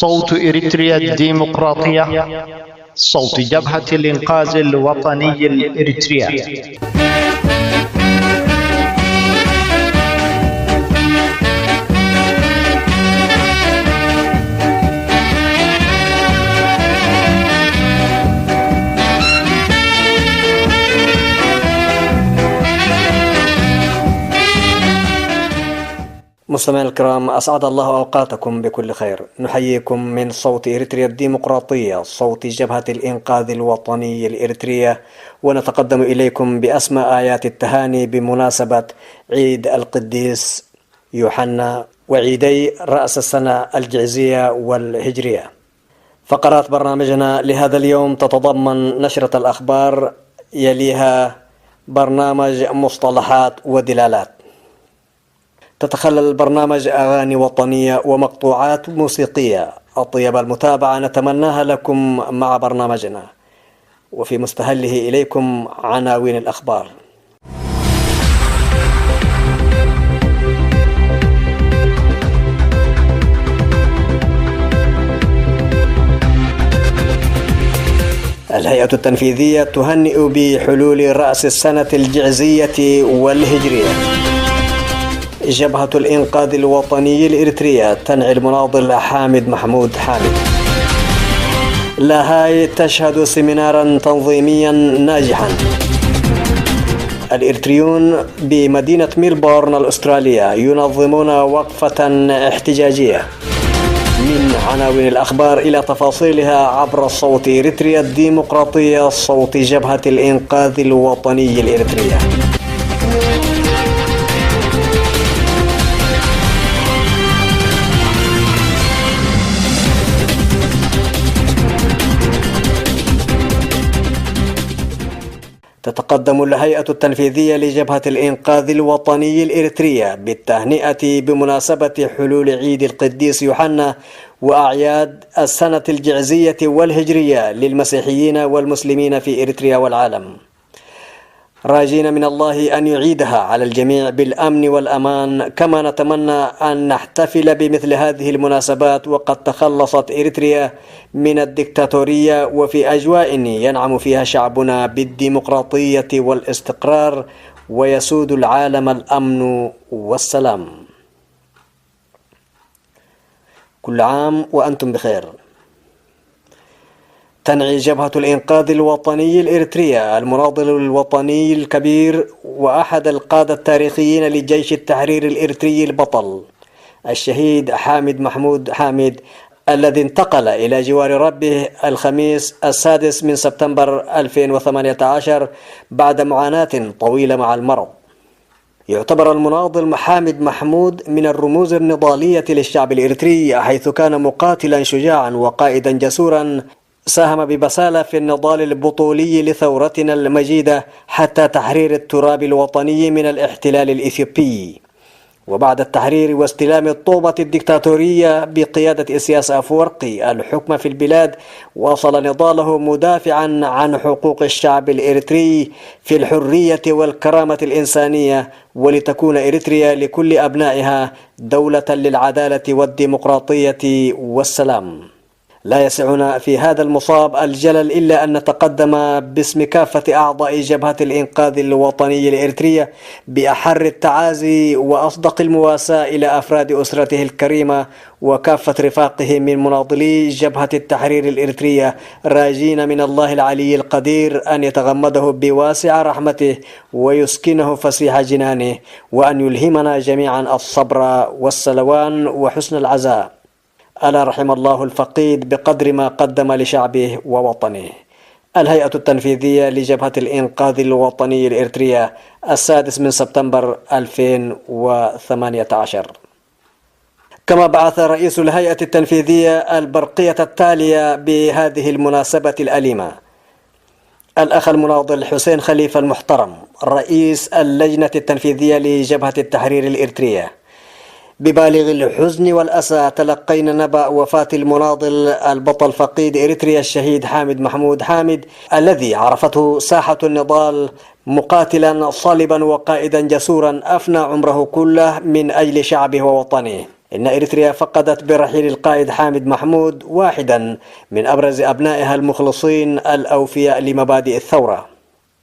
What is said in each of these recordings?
صوت إريتريا الديمقراطية، صوت جبهة الإنقاذ الوطني الإريترية. مستمعينا الكرام، أسعد الله أوقاتكم بكل خير. نحييكم من صوت إريتريا الديمقراطية، صوت جبهة الإنقاذ الوطني الإريترية، ونتقدم إليكم بأسمى آيات التهاني بمناسبة عيد القديس يوحنا وعيدي رأس السنة الجعزية والهجرية. فقرات برنامجنا لهذا اليوم تتضمن نشرة الأخبار، يليها برنامج مصطلحات ودلالات. تتخلل البرنامج أغاني وطنية ومقطوعات موسيقية أطيب المتابعة نتمناها لكم مع برنامجنا، وفي مستهله إليكم عناوين الأخبار. الهيئة التنفيذية تهنئ بحلول رأس السنة الجعزية والهجرية. جبهة الإنقاذ الوطني الإريترية تنعي المناضل حامد محمود حامد. لاهاي تشهد سيمينارا تنظيميا ناجحا. الإريتريون بمدينة ميلبورن الأسترالية ينظمون وقفة احتجاجية. من عناوين الأخبار إلى تفاصيلها عبر صوت إريتريا الديمقراطية، صوت جبهة الإنقاذ الوطني الإريترية. تتقدم الهيئة التنفيذية لجبهة الإنقاذ الوطني الإريترية بالتهنئة بمناسبة حلول عيد القديس يوحنا وأعياد السنة الجعزية والهجرية للمسيحيين والمسلمين في إريتريا والعالم، راجين من الله أن يعيدها على الجميع بالأمن والأمان. كما نتمنى أن نحتفل بمثل هذه المناسبات وقد تخلصت إريتريا من الدكتاتورية وفي أجواء ينعم فيها شعبنا بالديمقراطية والاستقرار، ويسود العالم الأمن والسلام. كل عام وأنتم بخير. تنعي جبهة الإنقاذ الوطني الإريترية المناضل الوطني الكبير وأحد القادة التاريخيين لجيش التحرير الإريتري البطل الشهيد حامد محمود حامد، الذي انتقل إلى جوار ربه الخميس 6 سبتمبر 2018 بعد معاناة طويلة مع المرض. يعتبر المناضل حامد محمود من الرموز النضالية للشعب الإريتري، حيث كان مقاتلا شجاعا وقائدا جسورا ساهم ببسالة في النضال البطولي لثورتنا المجيدة حتى تحرير التراب الوطني من الاحتلال الإثيوبي. وبعد التحرير واستلام الطوبة الدكتاتورية بقيادة إسياس أفورقي الحكم في البلاد، واصل نضاله مدافعا عن حقوق الشعب الإريتري في الحرية والكرامة الإنسانية، ولتكون إريتريا لكل أبنائها دولة للعدالة والديمقراطية والسلام. لا يسعنا في هذا المصاب الجلل إلا أن نتقدم باسم كافة أعضاء جبهة الإنقاذ الوطني الإريترية بأحر التعازي وأصدق المواساة إلى أفراد أسرته الكريمة وكافة رفاقه من مناضلي جبهة التحرير الإريترية، راجين من الله العلي القدير أن يتغمده بواسع رحمته ويسكنه فسيح جنانه، وأن يلهمنا جميعا الصبر والسلوان وحسن العزاء. ألا رحم الله الفقيد بقدر ما قدم لشعبه ووطنه. الهيئة التنفيذية لجبهة الإنقاذ الوطني الإريترية 6 سبتمبر 2018. كما بعث رئيس الهيئة التنفيذية البرقية التالية بهذه المناسبة الأليمة: الأخ المناضل حسين خليفة المحترم، رئيس اللجنة التنفيذية لجبهة التحرير الإريترية. ببالغ الحزن والأسى تلقينا نبأ وفاة المناضل البطل فقيد إريتريا الشهيد حامد محمود حامد، الذي عرفته ساحة النضال مقاتلا صلبا وقائدا جسورا أفنى عمره كله من أجل شعبه ووطنه. إن إريتريا فقدت برحيل القائد حامد محمود واحدا من أبرز أبنائها المخلصين الأوفياء لمبادئ الثورة.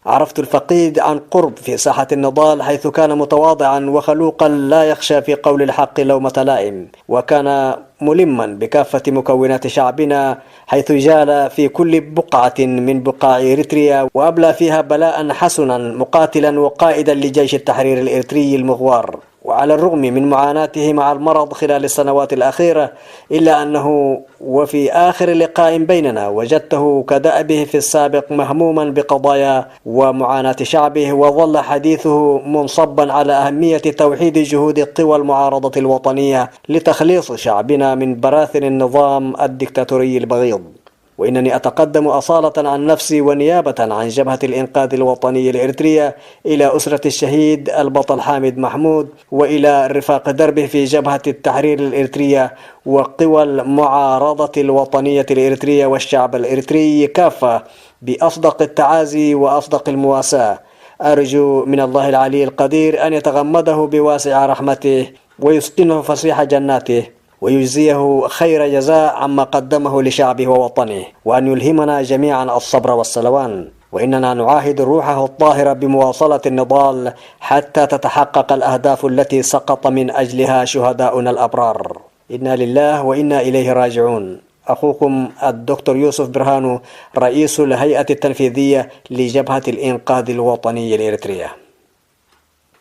عرفت الفقيد عن قرب في ساحة النضال، حيث كان متواضعا وخلوقا لا يخشى في قول الحق لومة لائم، وكان ملما بكافة مكونات شعبنا، حيث جال في كل بقعة من بقاع إريتريا وأبلى فيها بلاء حسنا، مقاتلا وقائدا لجيش التحرير الإريتري المغوار. وعلى الرغم من معاناته مع المرض خلال السنوات الأخيرة، إلا أنه وفي آخر لقاء بيننا وجدته كدأبه في السابق مهموما بقضايا ومعاناة شعبه، وظل حديثه منصبا على أهمية توحيد جهود قوى المعارضة الوطنية لتخليص شعبنا من براثن النظام الدكتاتوري البغيض. وإنني أتقدم أصالة عن نفسي ونيابة عن جبهة الإنقاذ الوطني الإريترية إلى أسرة الشهيد البطل حامد محمود، وإلى رفاق دربه في جبهة التحرير الإريترية وقوى المعارضة الوطنية الإريترية والشعب الإريتري كافة بأصدق التعازي وأصدق المواساة. أرجو من الله العلي القدير أن يتغمده بواسع رحمته ويسكنه فسيح جناته، ويجزيه خير جزاء عما قدمه لشعبه ووطنه، وأن يلهمنا جميعا الصبر والسلوان. وإننا نعاهد روحه الطاهرة بمواصلة النضال حتى تتحقق الأهداف التي سقط من أجلها شهداؤنا الأبرار. إنا لله وإنا إليه راجعون. أخوكم الدكتور يوسف برهانو، رئيس الهيئة التنفيذية لجبهة الإنقاذ الوطني الإريترية.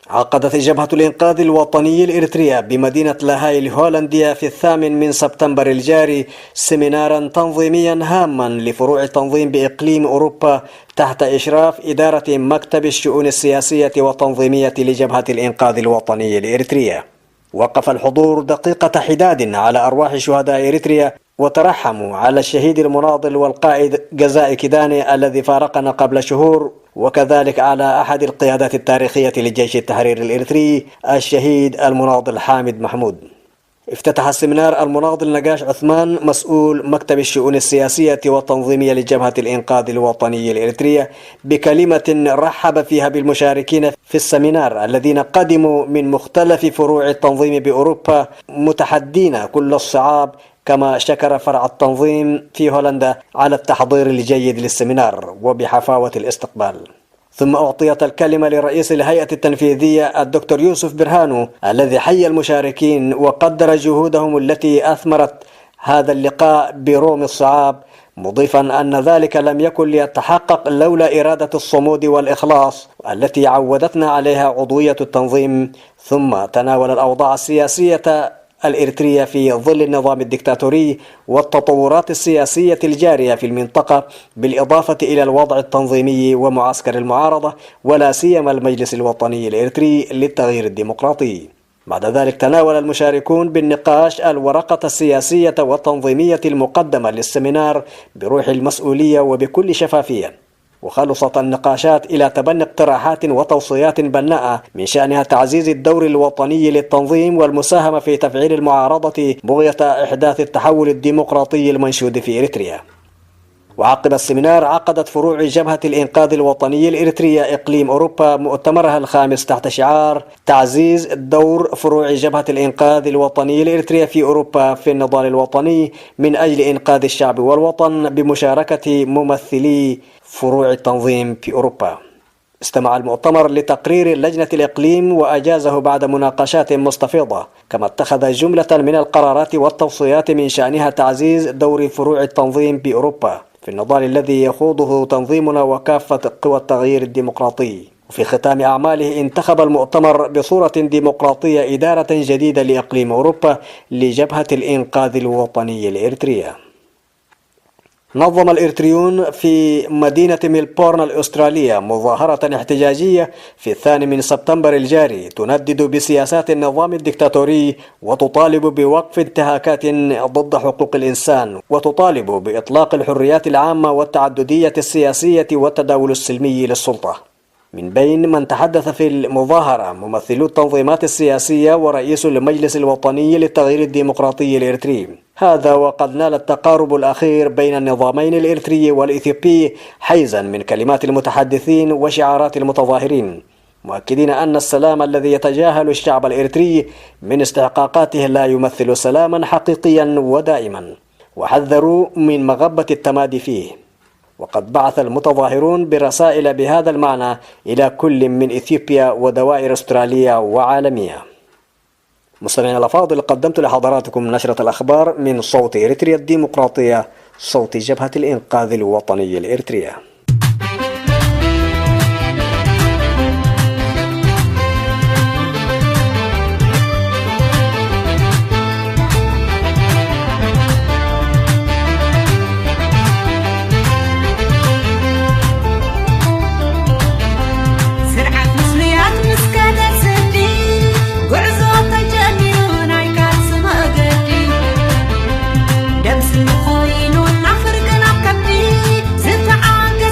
عقدت جبهة الإنقاذ الوطني الإريترية بمدينة لاهاي الهولندية في 8 سبتمبر الجاري سيمينارا تنظيميا هاما لفروع التنظيم بإقليم أوروبا تحت إشراف إدارة مكتب الشؤون السياسية والتنظيمية لجبهة الإنقاذ الوطني الإريترية. وقف الحضور دقيقة حداد على أرواح شهداء إريتريا، وترحموا على الشهيد المناضل والقائد جزائي كيداني الذي فارقنا قبل شهور، وكذلك على أحد القيادات التاريخية لجيش التحرير الإريتري الشهيد المناضل حامد محمود. افتتح السمينار المناضل نقاش عثمان، مسؤول مكتب الشؤون السياسية والتنظيمية لجبهة الإنقاذ الوطني الإريترية، بكلمة رحب فيها بالمشاركين في السمينار الذين قدموا من مختلف فروع التنظيم بأوروبا متحدين كل الصعاب، كما شكر فرع التنظيم في هولندا على التحضير الجيد للسمينار وبحفاوة الاستقبال. ثم أعطيت الكلمة لرئيس الهيئة التنفيذية الدكتور يوسف برهانو، الذي حيا المشاركين وقدر جهودهم التي أثمرت هذا اللقاء بروم الصعاب، مضيفا أن ذلك لم يكن ليتحقق لولا إرادة الصمود والإخلاص التي عودتنا عليها عضوية التنظيم. ثم تناول الأوضاع السياسية الإريترية في ظل النظام الدكتاتوري والتطورات السياسية الجارية في المنطقة، بالإضافة إلى الوضع التنظيمي ومعسكر المعارضة، ولا سيما المجلس الوطني الإريتري للتغيير الديمقراطي. بعد ذلك تناول المشاركون بالنقاش الورقة السياسية والتنظيمية المقدمة للسمينار بروح المسؤولية وبكل شفافية، وخلصت النقاشات إلى تبني اقتراحات وتوصيات بناءة من شأنها تعزيز الدور الوطني للتنظيم والمساهمة في تفعيل المعارضة بغية إحداث التحول الديمقراطي المنشود في إريتريا. وعقب السمينار عقدت فروع جبهة الإنقاذ الوطني الإريترية إقليم أوروبا مؤتمرها الخامس تحت شعار تعزيز دور فروع جبهة الإنقاذ الوطني الإريترية في أوروبا في النضال الوطني من أجل إنقاذ الشعب والوطن، بمشاركة ممثلي فروع التنظيم في أوروبا. استمع المؤتمر لتقرير لجنة الإقليم وأجازه بعد مناقشات مستفيضة، كما اتخذ جملة من القرارات والتوصيات من شأنها تعزيز دور فروع التنظيم بأوروبا في النضال الذي يخوضه تنظيمنا وكافة قوى التغيير الديمقراطي. وفي ختام أعماله انتخب المؤتمر بصورة ديمقراطية إدارة جديدة لإقليم أوروبا لجبهة الإنقاذ الوطني الإريترية. نظم الإريتريون في مدينة ميلبورن الأسترالية مظاهرة احتجاجية في 8 سبتمبر الجاري تندد بسياسات النظام الدكتاتوري، وتطالب بوقف انتهاكات ضد حقوق الإنسان، وتطالب بإطلاق الحريات العامة والتعددية السياسية والتداول السلمي للسلطة. من بين من تحدث في المظاهرة ممثلو التنظيمات السياسية ورئيس المجلس الوطني للتغيير الديمقراطي الإريتري. هذا وقد نال التقارب الأخير بين النظامين الإريتري والإثيوبي حيزا من كلمات المتحدثين وشعارات المتظاهرين. مؤكدين أن السلام الذي يتجاهل الشعب الإريتري من استحقاقاته لا يمثل سلاما حقيقيا ودائما، وحذروا من مغبة التمادي فيه. وقد بعث المتظاهرون برسائل بهذا المعنى إلى كل من إثيوبيا ودوائر أسترالية وعالمية. مستمعينا الأفاضل، قدمت لحضراتكم نشرة الأخبار من صوت إريتريا الديمقراطية، صوت جبهة الإنقاذ الوطني الإريترية. دمس الخوين والنفر كنا كبدي زتعاقل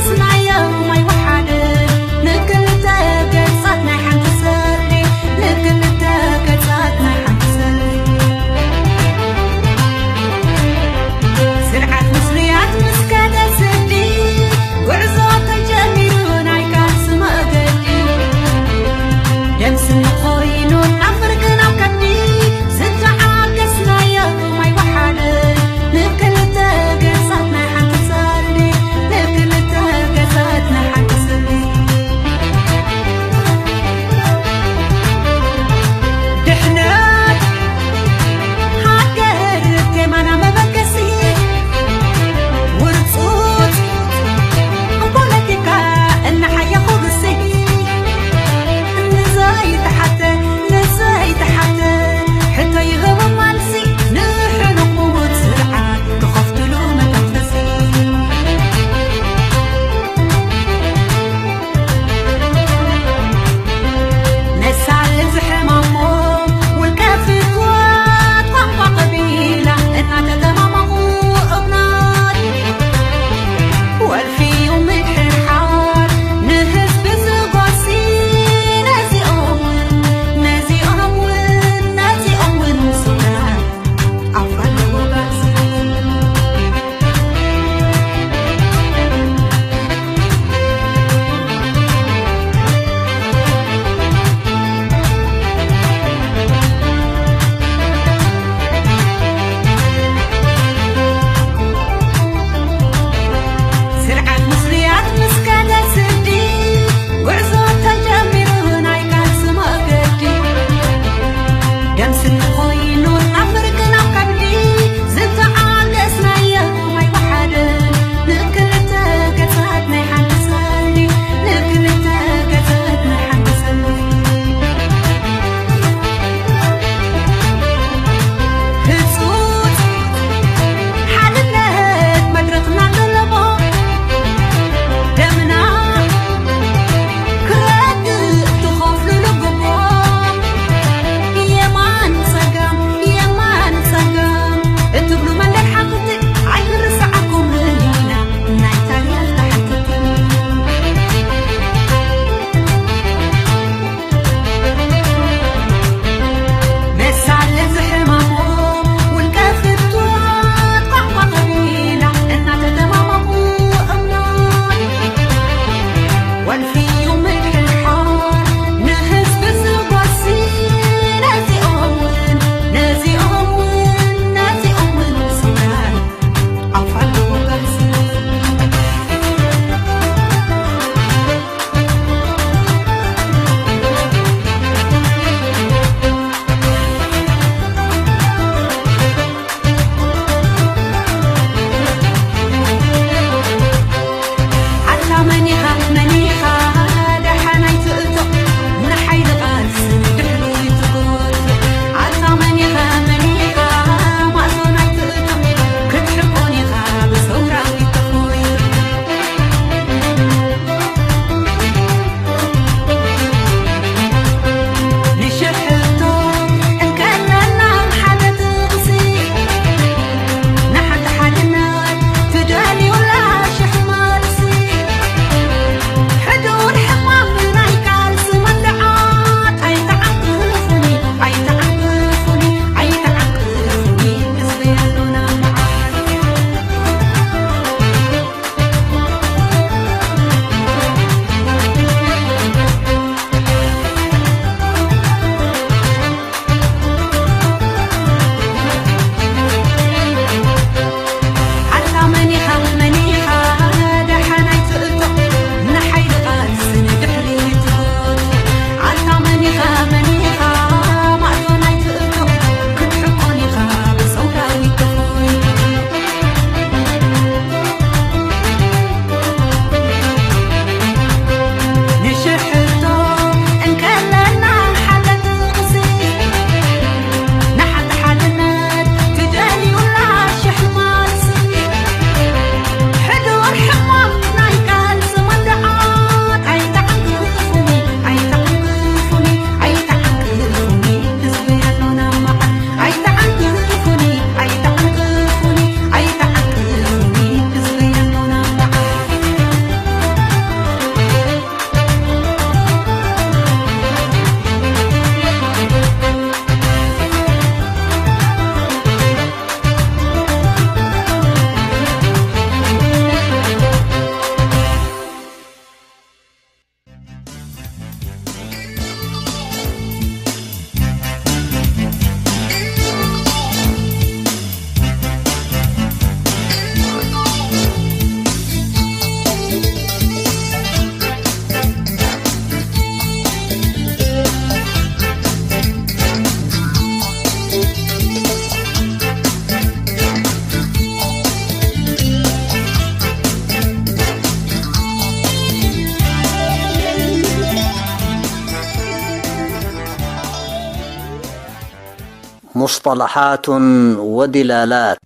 مصطلحات ودلالات.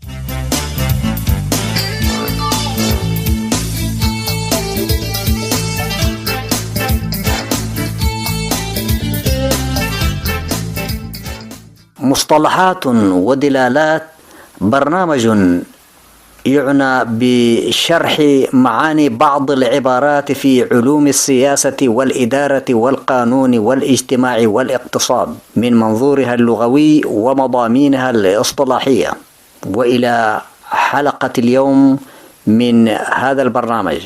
مصطلحات ودلالات برنامج يعنى بشرح معاني بعض العبارات في علوم السياسة والإدارة والقانون والاجتماع والاقتصاد من منظورها اللغوي ومضامينها الاصطلاحية. وإلى حلقة اليوم من هذا البرنامج.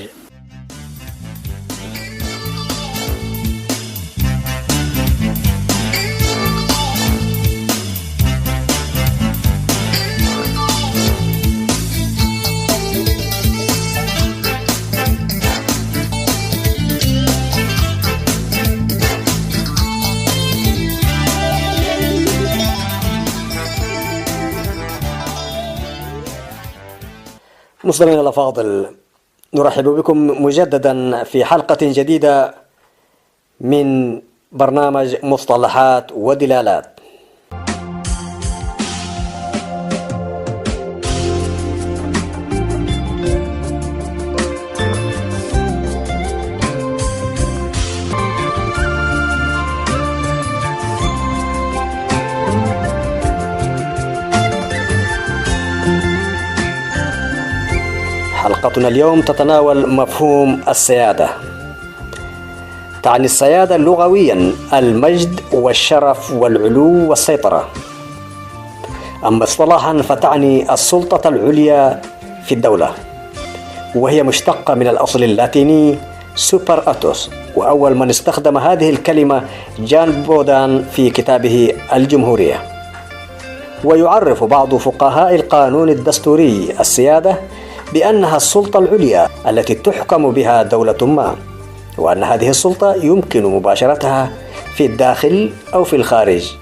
مستمعينا الأفاضل، نرحب بكم مجددا في حلقة جديدة من برنامج مصطلحات ودلالات. حلقتنا اليوم تتناول مفهوم السيادة. تعني السيادة لغويا المجد والشرف والعلو والسيطرة، أما اصطلاحا فتعني السلطة العليا في الدولة، وهي مشتقة من الأصل اللاتيني سوبر أتوس، وأول من استخدم هذه الكلمة جان بودان في كتابه الجمهورية. ويعرف بعض فقهاء القانون الدستوري السيادة بأنها السلطة العليا التي تحكم بها دولة ما، وأن هذه السلطة يمكن مباشرتها في الداخل أو في الخارج.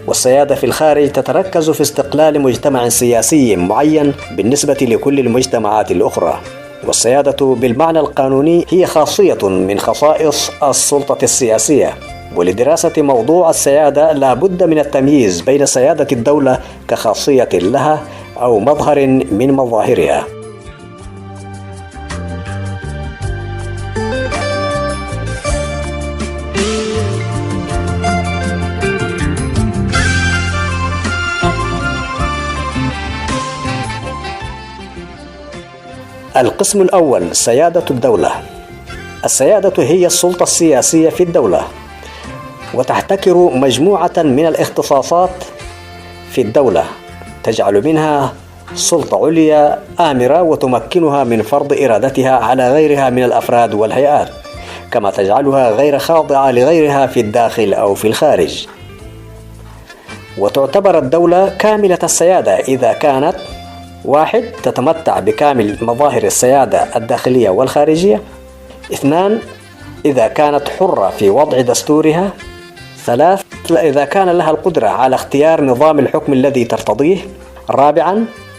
والسيادة في الخارج تتركز في استقلال مجتمع سياسي معين بالنسبة لكل المجتمعات الأخرى. والسيادة بالمعنى القانوني هي خاصية من خصائص السلطة السياسية. ولدراسة موضوع السيادة لا بد من التمييز بين سيادة الدولة كخاصية لها أو مظهر من مظاهرها. القسم الأول: سيادة الدولة. السيادة هي السلطة السياسية في الدولة، وتحتكر مجموعة من الاختصاصات في الدولة تجعل منها سلطة عليا آمرة وتمكنها من فرض إرادتها على غيرها من الأفراد والهيئات، كما تجعلها غير خاضعة لغيرها في الداخل أو في الخارج. وتعتبر الدولة كاملة السيادة إذا كانت: 1. تتمتع بكامل مظاهر السيادة الداخلية والخارجية. 2. إذا كانت حرة في وضع دستورها. 3. إذا كان لها القدرة على اختيار نظام الحكم الذي ترتضيه. 4.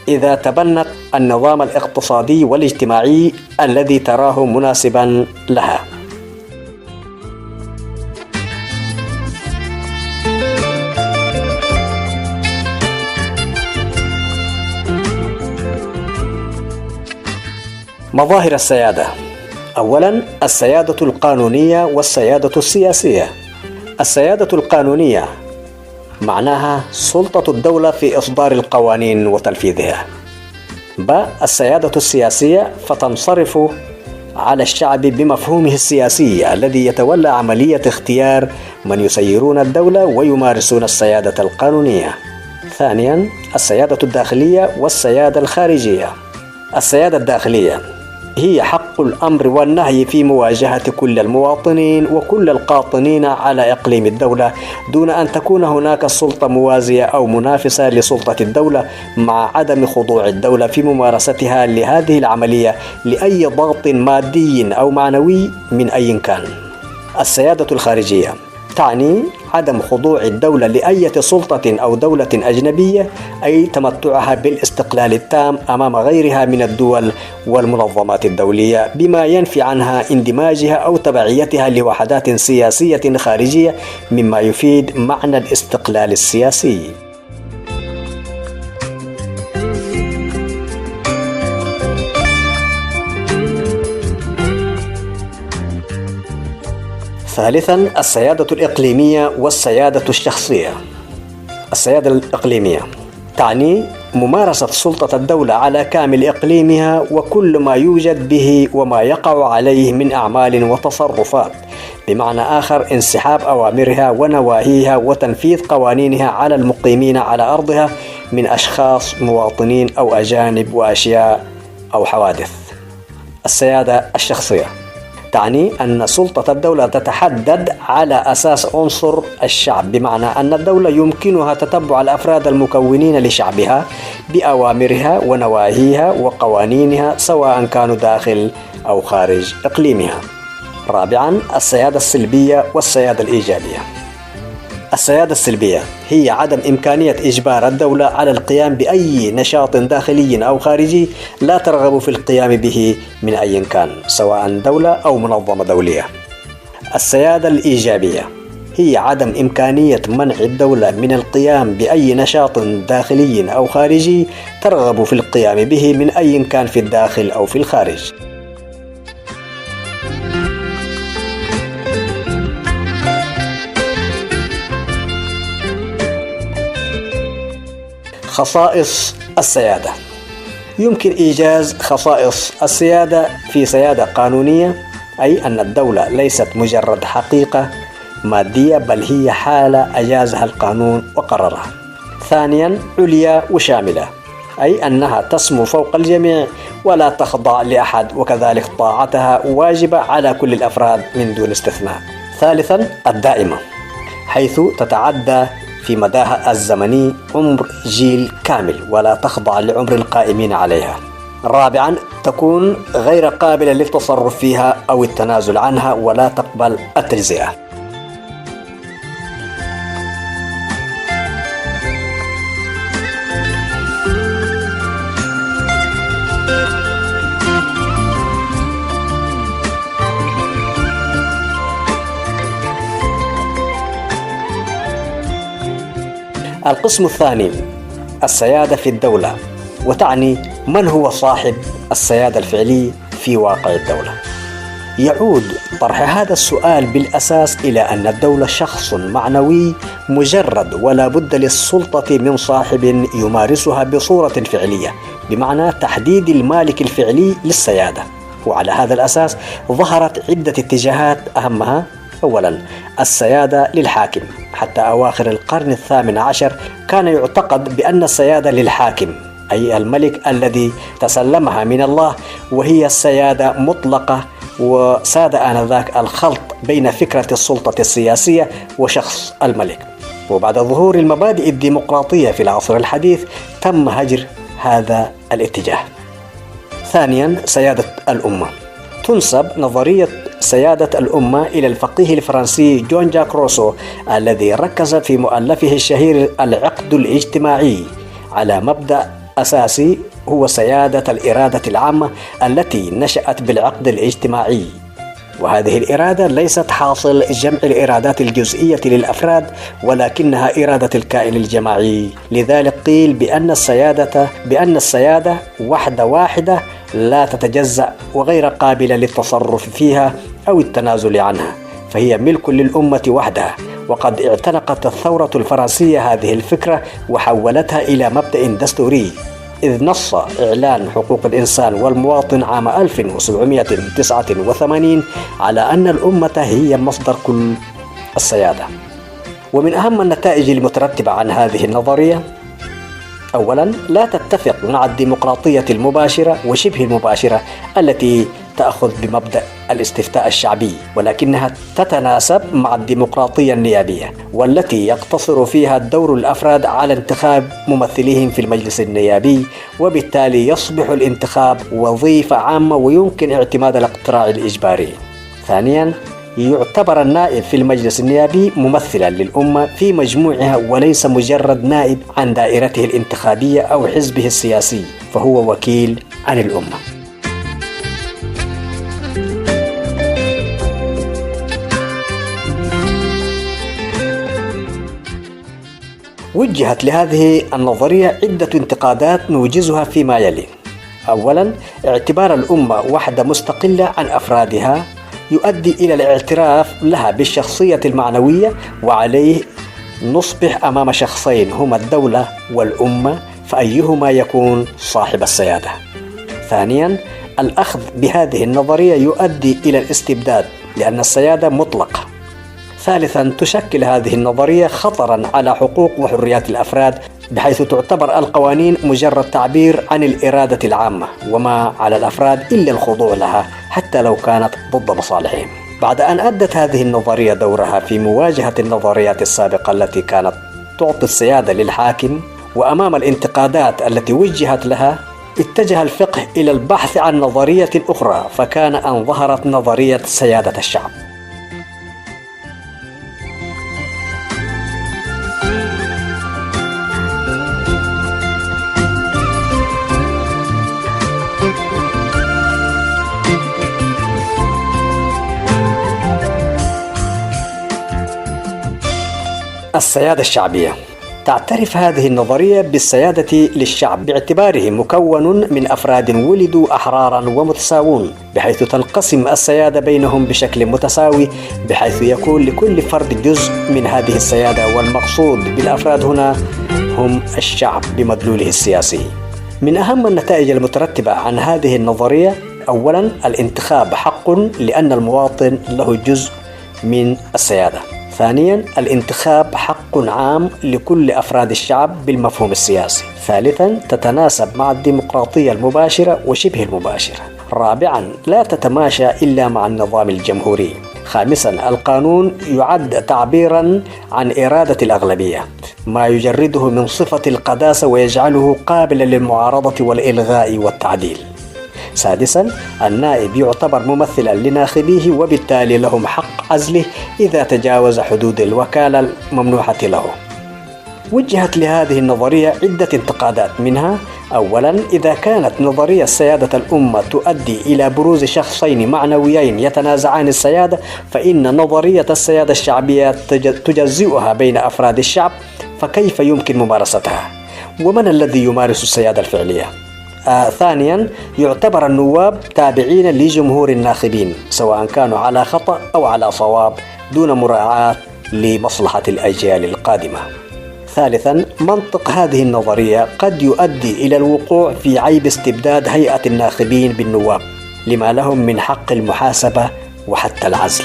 إذا تبنت النظام الاقتصادي والاجتماعي الذي تراه مناسبا لها. مظاهر السيادة: أولا، السيادة القانونية والسيادة السياسية. السيادة القانونية معناها سلطة الدولة في إصدار القوانين وتنفيذها. السيادة السياسية فتنصرف على الشعب بمفهومه السياسي الذي يتولى عملية اختيار من يسيرون الدولة ويمارسون السيادة القانونية. ثانيا، السيادة الداخلية والسيادة الخارجية. السيادة الداخلية هي حق الأمر والنهي في مواجهة كل المواطنين وكل القاطنين على إقليم الدولة، دون أن تكون هناك سلطة موازية أو منافسة لسلطة الدولة، مع عدم خضوع الدولة في ممارستها لهذه العملية لأي ضغط مادي أو معنوي من أي كان. السيادة الخارجية تعني عدم خضوع الدولة لأي سلطة أو دولة أجنبية، أي تمتعها بالاستقلال التام أمام غيرها من الدول والمنظمات الدولية، بما ينفي عنها اندماجها أو تبعيتها لوحدات سياسية خارجية، مما يفيد معنى الاستقلال السياسي. ثالثا السيادة الإقليمية والسيادة الشخصية. السيادة الإقليمية تعني ممارسة سلطة الدولة على كامل إقليمها وكل ما يوجد به وما يقع عليه من أعمال وتصرفات، بمعنى آخر انسحاب أوامرها ونواهيها وتنفيذ قوانينها على المقيمين على أرضها من أشخاص مواطنين أو أجانب وأشياء أو حوادث. السيادة الشخصية تعني أن سلطة الدولة تتحدد على أساس عنصر الشعب، بمعنى أن الدولة يمكنها تتبع الأفراد المكونين لشعبها بأوامرها ونواهيها وقوانينها سواء كانوا داخل أو خارج إقليمها. رابعا السيادة السلبية والسيادة الإيجابية. السيادة السلبية هي عدم إمكانية إجبار الدولة على القيام بأي نشاط داخلي أو خارجي لا ترغب في القيام به من أي كان، سواء دولة أو منظمة دولية. السيادة الإيجابية هي عدم إمكانية منع الدولة من القيام بأي نشاط داخلي أو خارجي ترغب في القيام به من أي كان في الداخل أو في الخارج. خصائص السيادة. يمكن إيجاز خصائص السيادة في سيادة قانونية، أي أن الدولة ليست مجرد حقيقة مادية بل هي حالة أجازها القانون وقررها. ثانيا عليا وشاملة، أي أنها تسمو فوق الجميع ولا تخضع لأحد، وكذلك طاعتها واجبة على كل الأفراد من دون استثناء. ثالثا الدائمة، حيث تتعدى في مداها الزمني عمر جيل كامل ولا تخضع لعمر القائمين عليها. رابعا تكون غير قابلة للتصرف فيها أو التنازل عنها ولا تقبل التجزئة. القسم الثاني السيادة في الدولة، وتعني من هو صاحب السيادة الفعلي في واقع الدولة. يعود طرح هذا السؤال بالأساس إلى أن الدولة شخص معنوي مجرد ولا بد للسلطة من صاحب يمارسها بصورة فعلية، بمعنى تحديد المالك الفعلي للسيادة. وعلى هذا الأساس ظهرت عدة اتجاهات، أهمها أولا السيادة للحاكم. حتى أواخر القرن الثامن عشر كان يعتقد بأن السيادة للحاكم، أي الملك الذي تسلمها من الله، وهي السيادة مطلقة. وساد آنذاك الخلط بين فكرة السلطة السياسية وشخص الملك. وبعد ظهور المبادئ الديمقراطية في العصر الحديث تم هجر هذا الاتجاه. ثانيا سيادة الأمة. تنسب نظرية سيادة الأمة إلى الفقيه الفرنسي جون جاك روسو، الذي ركز في مؤلفه الشهير العقد الاجتماعي على مبدأ أساسي هو سيادة الإرادة العامة التي نشأت بالعقد الاجتماعي. وهذه الإرادة ليست حاصل جمع الإرادات الجزئية للأفراد، ولكنها إرادة الكائن الجماعي. لذلك قيل بأن السيادة وحدة واحدة لا تتجزأ وغير قابلة للتصرف فيها أو التنازل عنها، فهي ملك للأمة وحدها. وقد اعتنقت الثورة الفرنسية هذه الفكرة وحولتها إلى مبدأ دستوري، إذ نص إعلان حقوق الإنسان والمواطن عام 1789 على أن الأمة هي مصدر كل السيادة. ومن أهم النتائج المترتبة عن هذه النظرية: أولا لا تتفق مع الديمقراطية المباشرة وشبه المباشرة التي تأخذ بمبدأ الاستفتاء الشعبي، ولكنها تتناسب مع الديمقراطية النيابية، والتي يقتصر فيها دور الأفراد على انتخاب ممثليهم في المجلس النيابي، وبالتالي يصبح الانتخاب وظيفة عامة ويمكن اعتماد الاقتراع الإجباري. ثانيا يعتبر النائب في المجلس النيابي ممثلا للأمة في مجموعها، وليس مجرد نائب عن دائرته الانتخابية أو حزبه السياسي، فهو وكيل عن الأمة. وجهت لهذه النظرية عدة انتقادات نوجزها فيما يلي. أولا اعتبار الأمة وحدة مستقلة عن أفرادها يؤدي إلى الاعتراف لها بالشخصية المعنوية، وعليه نصبح أمام شخصين هما الدولة والأمة، فأيهما يكون صاحب السيادة. ثانيا، الأخذ بهذه النظرية يؤدي إلى الاستبداد لأن السيادة مطلقة. ثالثا، تشكل هذه النظرية خطرا على حقوق وحريات الأفراد، بحيث تعتبر القوانين مجرد تعبير عن الإرادة العامة، وما على الأفراد إلا الخضوع لها حتى لو كانت ضد مصالحهم. بعد أن أدت هذه النظرية دورها في مواجهة النظريات السابقة التي كانت تعطي السيادة للحاكم، وأمام الانتقادات التي وجهت لها، اتجه الفقه إلى البحث عن نظرية أخرى، فكان أن ظهرت نظرية سيادة الشعب. السيادة الشعبية. تعترف هذه النظرية بالسيادة للشعب باعتباره مكون من أفراد ولدوا أحرارا ومتساوون، بحيث تنقسم السيادة بينهم بشكل متساوي، بحيث يكون لكل فرد جزء من هذه السيادة، والمقصود بالأفراد هنا هم الشعب بمدلوله السياسي. من أهم النتائج المترتبة عن هذه النظرية: أولا، الانتخاب حق لأن المواطن له جزء من السيادة. ثانيا، الانتخاب حق عام لكل أفراد الشعب بالمفهوم السياسي. ثالثا، تتناسب مع الديمقراطية المباشرة وشبه المباشرة. رابعا، لا تتماشى إلا مع النظام الجمهوري. خامسا، القانون يعد تعبيرا عن إرادة الأغلبية، ما يجرده من صفة القداسة ويجعله قابلا للمعارضة والإلغاء والتعديل. سادسا، النائب يعتبر ممثلا لناخبيه، وبالتالي لهم حق عزله إذا تجاوز حدود الوكالة الممنوحة له. وجهت لهذه النظرية عدة انتقادات، منها: أولا، إذا كانت نظرية سيادة الأمة تؤدي إلى بروز شخصين معنويين يتنازعان السيادة، فإن نظرية السيادة الشعبية تجزئها بين أفراد الشعب، فكيف يمكن ممارستها؟ ومن الذي يمارس السيادة الفعلية؟ ثانيا، يعتبر النواب تابعين لجمهور الناخبين، سواء كانوا على خطأ أو على صواب، دون مراعاة لمصلحة الأجيال القادمة. ثالثا، منطق هذه النظرية قد يؤدي إلى الوقوع في عيب استبداد هيئة الناخبين بالنواب، لما لهم من حق المحاسبة وحتى العزل.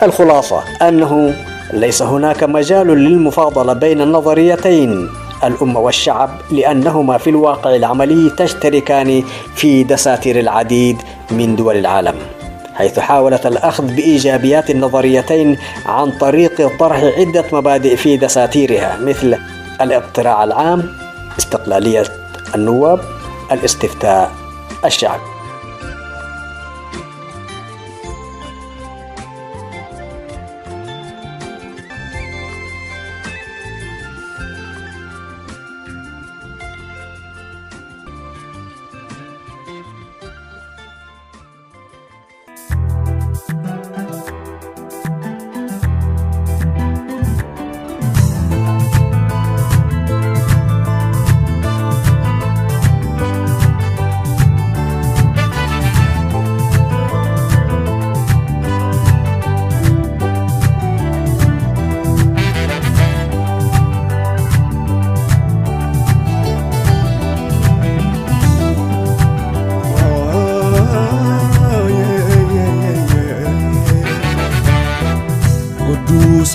الخلاصة أنه ليس هناك مجال للمفاضلة بين النظريتين، الأمة والشعب، لأنهما في الواقع العملي تشتركان في دساتير العديد من دول العالم، حيث حاولت الأخذ بإيجابيات النظريتين عن طريق طرح عدة مبادئ في دساتيرها، مثل الاقتراع العام، استقلالية النواب، الاستفتاء الشعبي.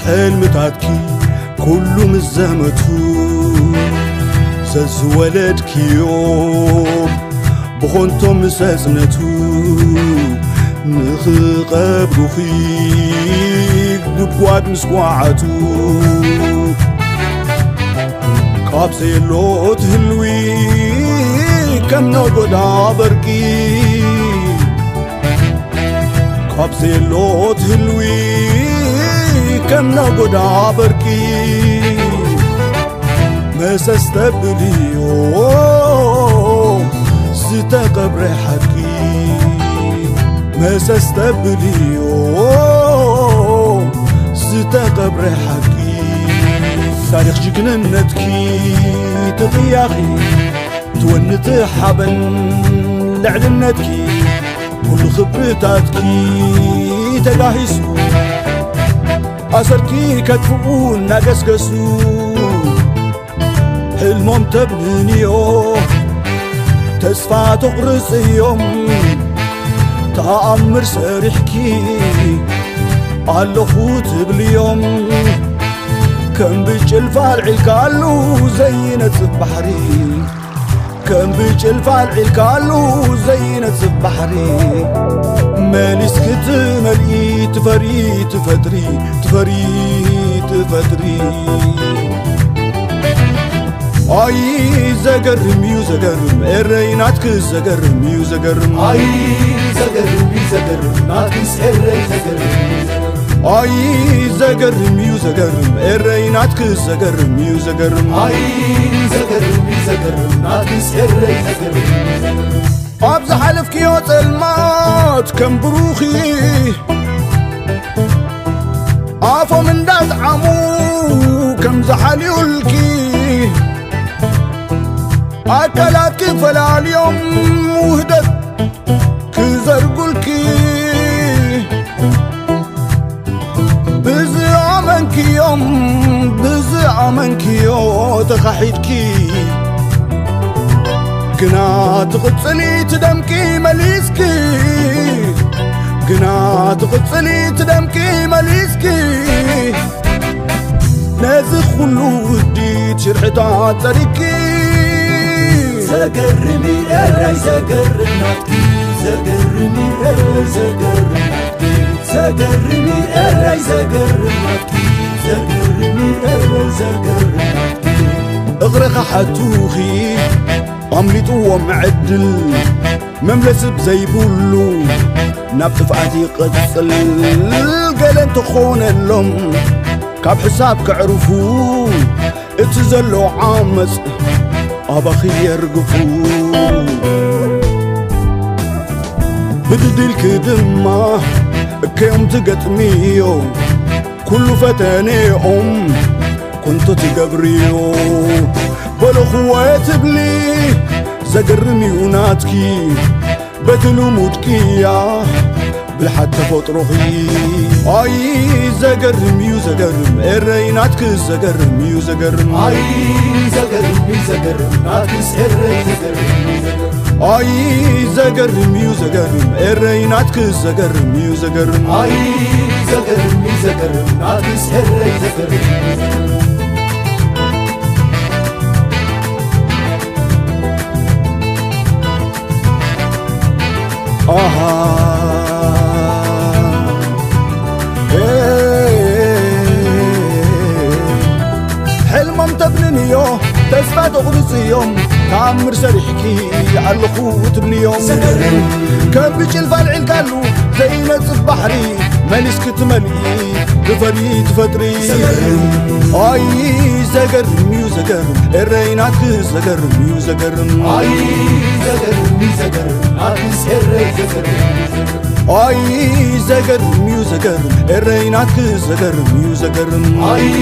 حلمتاتكي كله مزامتو زز ولدك يوم بخونتو مسازنتو نخقب خيك بدقواد مسقوعتو كابسي لو تهلوي كم نقدا بركي كابسي لو تهلوي كم نقدا بركي مسستبليو ستقبر حكي مسستبليو ستقبر حكي تاريخ جكننتكي تضياخي تونت حبن لعلنتكي كل خبرتاتكي تلاحسو أسركي كتفقون ناقسكسو حلمهم تبنيو تسفى تقرص يوم تأمر سريحكي على باليوم كم بجلفة العلكالو زينة بحري كم بجلفة العلكالو زينة بحري مالي سكت مالي تفري تفدري تفري تفدري أي زقرم يو زقرم الريناتك زقرم يو زقرم أي زقرم يو زقرم ناتكس الري زقرم أي زقرم يو زقرم الريناتك زقرم يو زقرم أي زقرم يو زقرم ناتكس الري زقرم أبز حلف كيوت المات كم بروخي عافو من دات عمو كم زحالي ولكي أكلات كفلا اليوم وهدت كزرقلكي بزعمنك يوم بزعمنك يو تخحيدكي كنا تغطلي تدمكي مليسكي كنا تغطلي تدمكي مليسكي نازخ خلو ودي تشرحتها طريقي زقرمي الري زقرماتكي زقرمي الري زقرماتكي زقرمي الري زقرماتكي زقرمي الري زقرماتكي اغرق حتوخي أمليت ومعدل مملس بزيبولو نبت فعتي قتل قلن تخون اللهم كاب حساب كعرفو اتزلو عامس أبخي يرقفو بدي الكدمة كيوم تقتميو كل فتاني كنت تقبريو بالأخوات بلي زقرمي وناتكي بدلو مودكيا بالحتى فطرخي أي زقرمي وزقرم الريناتك زقرمي وزقرم أي زقرمي زقرم ناتكس الري زقرم أي زقرمي وزقرم الريناتك زقرمي وزقرم أي زقرمي زقرم ناتكس الري زقرم حلمهم تبنيو تسفى تغرس يوم تعمر سريحكي على الخوت بنيوم كان بجلفة العلكالو زينة بحري مالسكت ملي تفري تفطري أي زقرمي وزقرم الريناتك زقرمي وزقرم أي زقرمي زقرم ناتكس الري زقرم أي زقرمي وزقرم الريناتك زقرمي وزقرم أي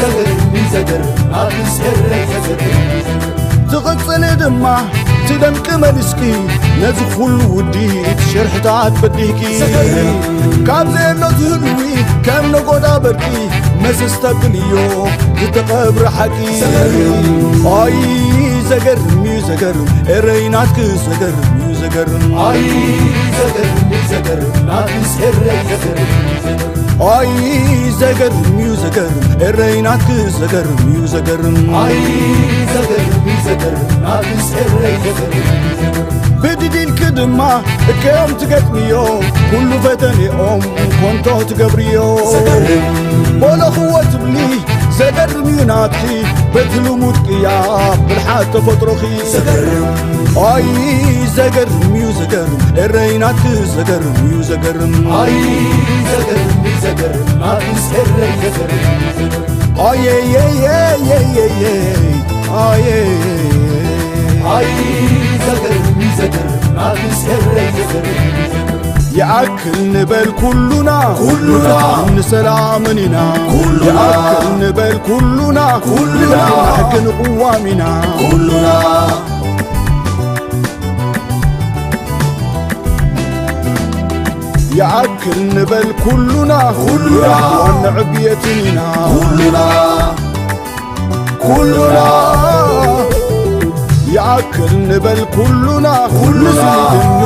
زقرمي زقرم ناتكس الري زقرم تغطل دمه تدمك ملسكي نزخل ودي شرحتات بديكي كام زينو تهلوي كام نقودا بركي مسستقليو تتقبر حكي أي زقرمي وزقرم الريناتك زقرمي وزقرم أي زقرمي زقرم ناتكس الري زقرم أي زقرمي وزقرم الريناتك زقرمي وزقرم أي زقرمي زقرم ناتكس الري زقرم بدي الكدمة كيوم تقتميو كل فتني كنتو تقبريو ولا خوات بلي زقرمي وناتكي بتلو مدكيا بالحاتة فطرخي أي زقرمي وزقرم الريناتك زقرمي وزقرم أي زقرمي زقرم ناتكس الري زقرم أي أي أي أي أي أي أي زقرمي زقرم ناتكس الري زقرم يأكل نبل كلنا نسلامنا يأكل نبل كلنا نحكن قوامنا يأكل نبل كلنا ونعبيتنا كلنا يأكل نبل كلنا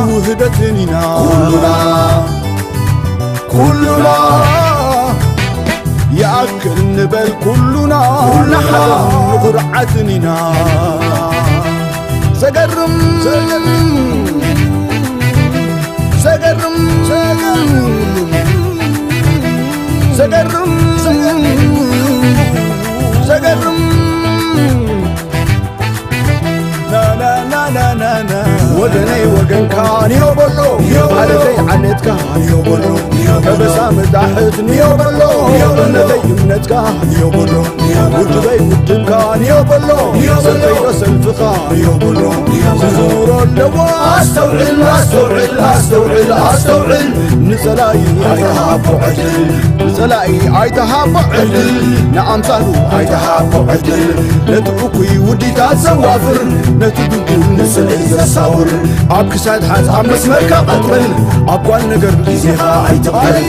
وهدتنا كلنا يأكل نبل كلنا غرعتنا سقرم سقرم سقرم سقرم نا ودني وقن كان يوبلو علتي علت كان يوبلو بسام تحتني يوبلو نتي يمنت كان يوبلو وجبي ودن كان يوبلو سلفي وسلف كان يوبلو زور اللوا استوعل نزلاي عيتها عدل نزلاي عيتها عدل نعم صاروا عيتها عدل نتركي ودي تزوافر نتدقوا نسل صور عب كساد حاز عم مسمرك قطل عبوان نقر بزيها عيتقل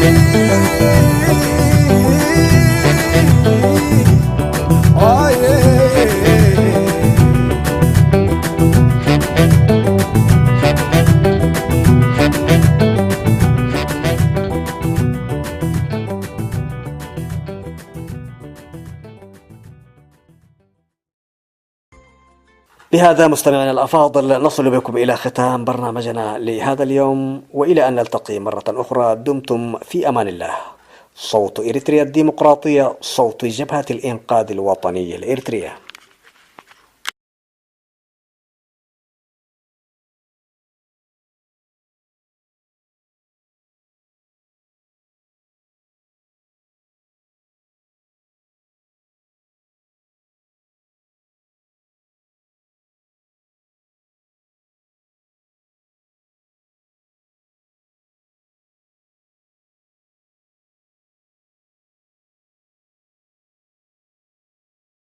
بهذا مستمعينا الأفاضل نصل بكم إلى ختام برنامجنا لهذا اليوم، وإلى أن نلتقي مرة أخرى دمتم في أمان الله. صوت إريتريا الديمقراطية، صوت جبهة الإنقاذ الوطني الإريترية.